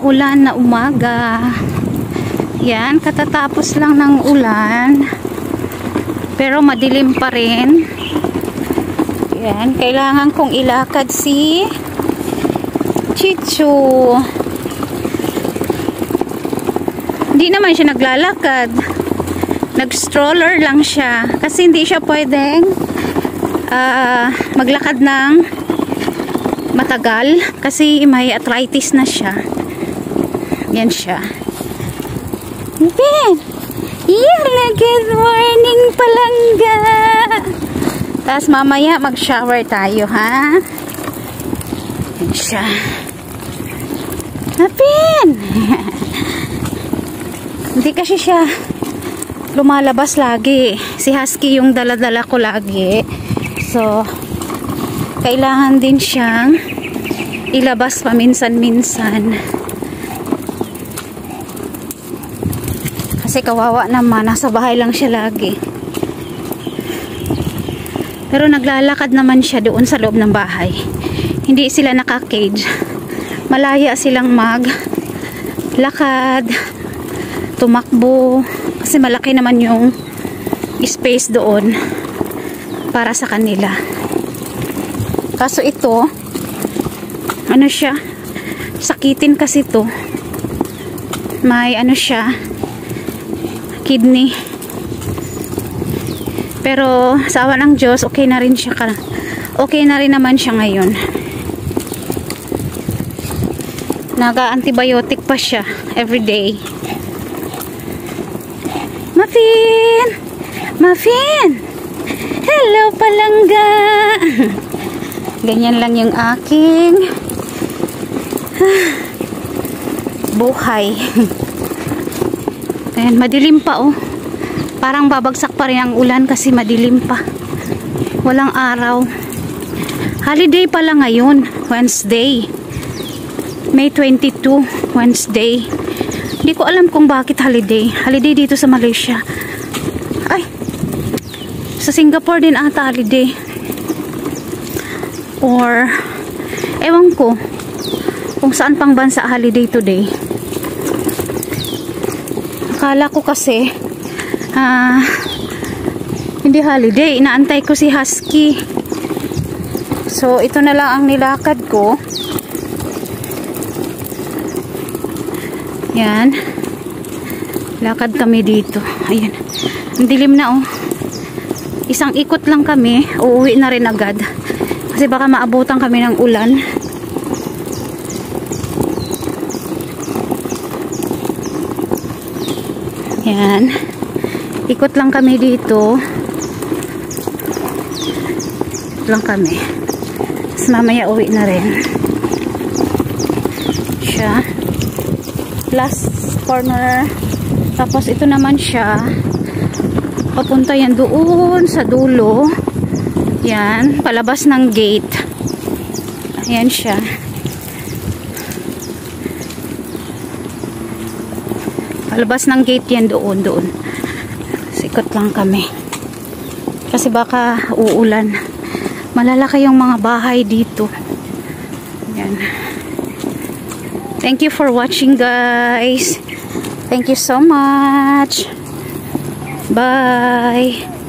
maulan na umaga. Yan, katatapos lang ng ulan. Pero madilim pa rin. Yan, kailangan kong ilakad si Chichu. Hindi naman siya naglalakad. Nag-stroller lang siya. Kasi hindi siya pwedeng maglakad ng matagal. Kasi may arthritis na siya. Yan siya. Okay. Good morning, palangga. Tapos mamaya mag-shower tayo, ha? Yan siya. Hapin! Hindi kasi siya lumalabas lagi. Si Husky yung dala-dala ko lagi. So, kailangan din siyang ilabas paminsan-minsan. Kasi kawawa naman, nasa bahay lang siya lagi. Pero naglalakad naman siya doon sa loob ng bahay. Hindi sila naka-cage. Malaya silang maglakad, tumakbo. Kasi malaki naman yung space doon para sa kanila. Kaso ito, ano siya, sakitin kasi to. May ano siya, kidney. Pero sa awa ng Diyos, okay na rin siya. Okay na rin naman siya ngayon. Naga-antibiotic pa siya everyday. Muffin! Muffin! Hello, palangga! Ganyan lang yung aking buhay. Ayan, madilim pa oh. Parang babagsak pa rin ang ulan kasi madilim pa. Walang araw. Holiday pala ngayon. Wednesday. May 22. Wednesday. Hindi ko alam kung bakit holiday. Holiday dito sa Malaysia. Ay! Sa Singapore din ata holiday. Or, ewan ko kung saan pang bansa holiday today. Akala ko kasi hindi holiday. Inaantay ko si Husky. So, ito na lang ang nilakad ko. Yan. Lakad kami dito. Ayan. Ang dilim na oh. Isang ikot lang kami. Uuwi na rin agad. Kasi baka maabutan kami ng ulan. Yan. Ikot lang kami dito. Ikot lang kami. Tapos mamaya uwi na rin. Siya. Last corner. Tapos ito naman siya. Papunta yan doon sa dulo. Yan. Palabas ng gate. Ayan siya. Palabas ng gate yan doon. Sikot lang kami. Kasi baka uulan. Malalaki yung mga bahay dito. Yan. Thank you for watching, guys. Thank you so much. Bye.